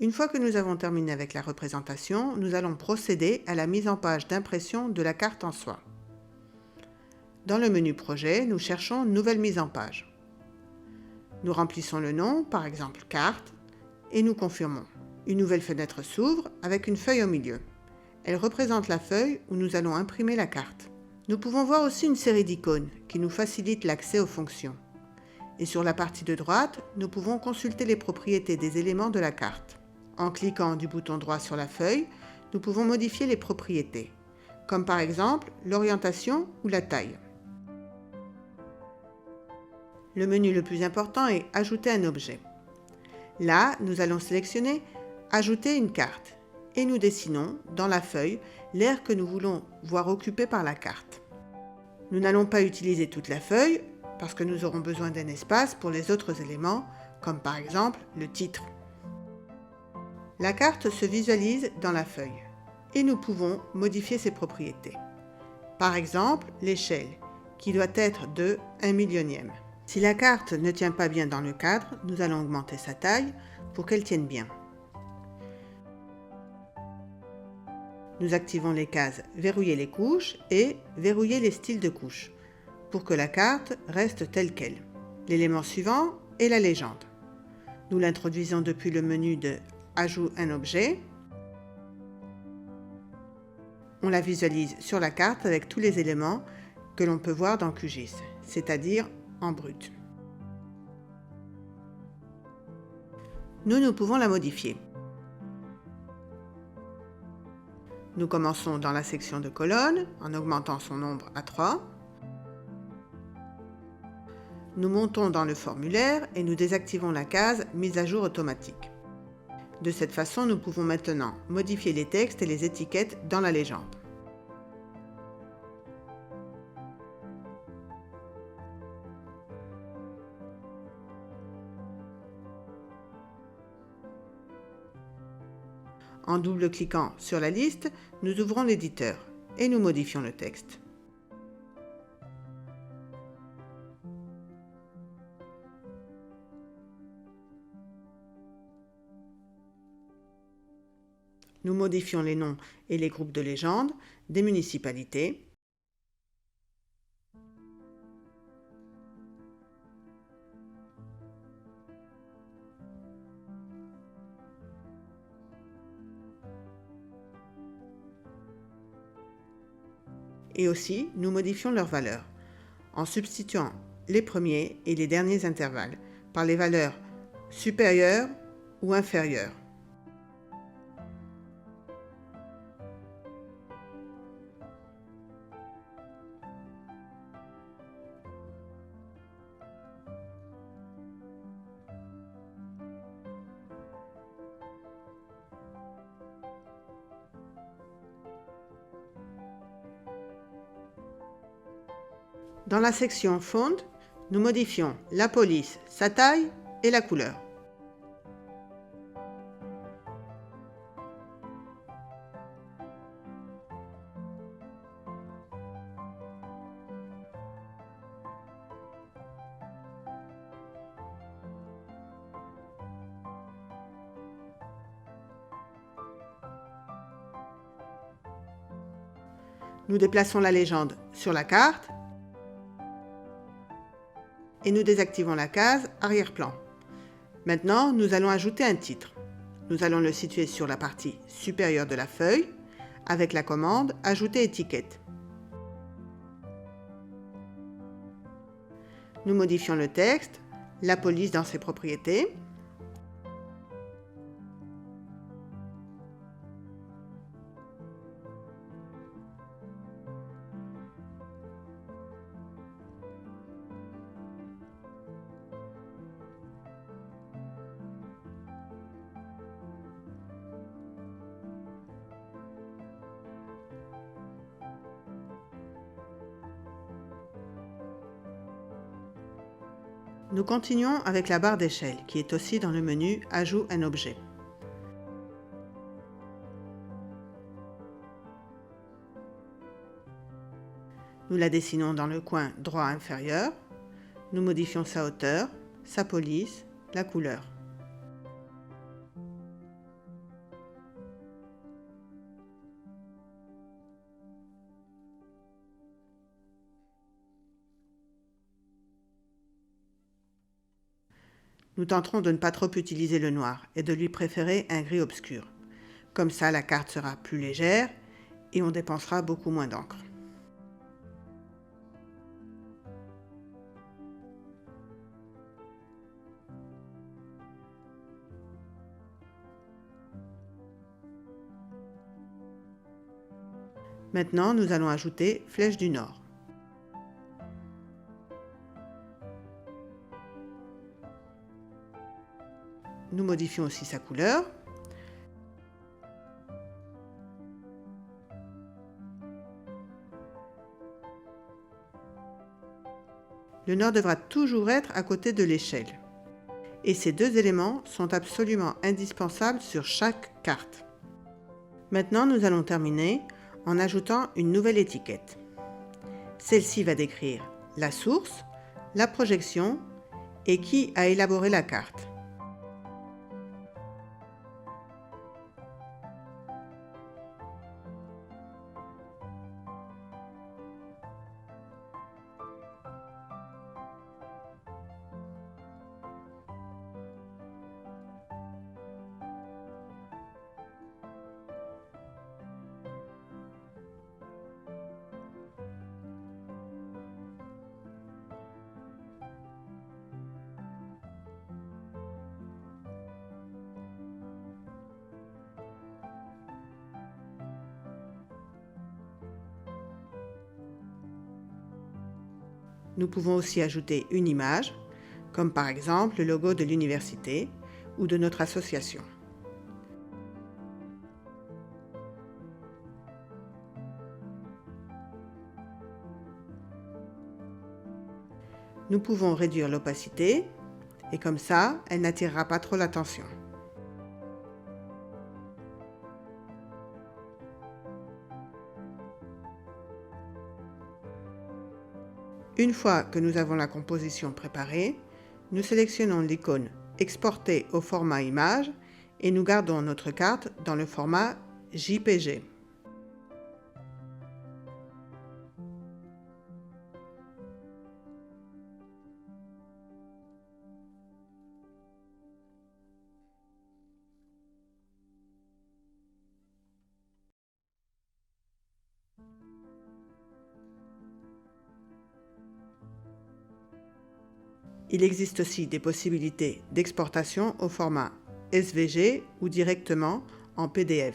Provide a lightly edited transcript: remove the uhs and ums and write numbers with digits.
Une fois que nous avons terminé avec la représentation, nous allons procéder à la mise en page d'impression de la carte en soi. Dans le menu Projet, nous cherchons Nouvelle mise en page. Nous remplissons le nom, par exemple Carte, et nous confirmons. Une nouvelle fenêtre s'ouvre avec une feuille au milieu. Elle représente la feuille où nous allons imprimer la carte. Nous pouvons voir aussi une série d'icônes qui nous facilitent l'accès aux fonctions. Et sur la partie de droite, nous pouvons consulter les propriétés des éléments de la carte. En cliquant du bouton droit sur la feuille, nous pouvons modifier les propriétés, comme par exemple l'orientation ou la taille. Le menu le plus important est « Ajouter un objet ». Là, nous allons sélectionner « Ajouter une carte » et nous dessinons, dans la feuille, l'aire que nous voulons voir occupée par la carte. Nous n'allons pas utiliser toute la feuille, parce que nous aurons besoin d'un espace pour les autres éléments, comme par exemple le titre. La carte se visualise dans la feuille et nous pouvons modifier ses propriétés. Par exemple, l'échelle, qui doit être de 1/100000. Si la carte ne tient pas bien dans le cadre, nous allons augmenter sa taille pour qu'elle tienne bien. Nous activons les cases « Verrouiller les couches » et « Verrouiller les styles de couches » pour que la carte reste telle qu'elle. L'élément suivant est la légende. Nous l'introduisons depuis le menu de « Ajout un objet ». On la visualise sur la carte avec tous les éléments que l'on peut voir dans QGIS, c'est-à-dire en brut. Nous pouvons la modifier. Nous commençons dans la section de colonnes en augmentant son nombre à 3. Nous montons dans le formulaire et nous désactivons la case « Mise à jour automatique ». De cette façon, nous pouvons maintenant modifier les textes et les étiquettes dans la légende. En double-cliquant sur la liste, nous ouvrons l'éditeur et nous modifions le texte. Nous modifions les noms et les groupes de légendes des municipalités. Et aussi, nous modifions leurs valeurs, en substituant les premiers et les derniers intervalles par les valeurs supérieures ou inférieures. Dans la section Font, nous modifions la police, sa taille et la couleur. Nous déplaçons la légende sur la carte et nous désactivons la case arrière-plan. Maintenant, nous allons ajouter un titre. Nous allons le situer sur la partie supérieure de la feuille avec la commande « Ajouter étiquette ». Nous modifions le texte, la police dans ses propriétés. Nous continuons avec la barre d'échelle qui est aussi dans le menu « Ajout un objet ». Nous la dessinons dans le coin droit inférieur. Nous modifions sa hauteur, sa police, la couleur. Nous tenterons de ne pas trop utiliser le noir et de lui préférer un gris obscur. Comme ça, la carte sera plus légère et on dépensera beaucoup moins d'encre. Maintenant, nous allons ajouter Flèche du Nord. Nous modifions aussi sa couleur. Le nord devra toujours être à côté de l'échelle. Et ces deux éléments sont absolument indispensables sur chaque carte. Maintenant, nous allons terminer en ajoutant une nouvelle étiquette. Celle-ci va décrire la source, la projection et qui a élaboré la carte. Nous pouvons aussi ajouter une image, comme par exemple le logo de l'université ou de notre association. Nous pouvons réduire l'opacité et comme ça, elle n'attirera pas trop l'attention. Une fois que nous avons la composition préparée, nous sélectionnons l'icône Exporter au format image et nous gardons notre carte dans le format JPG. Il existe aussi des possibilités d'exportation au format SVG ou directement en PDF.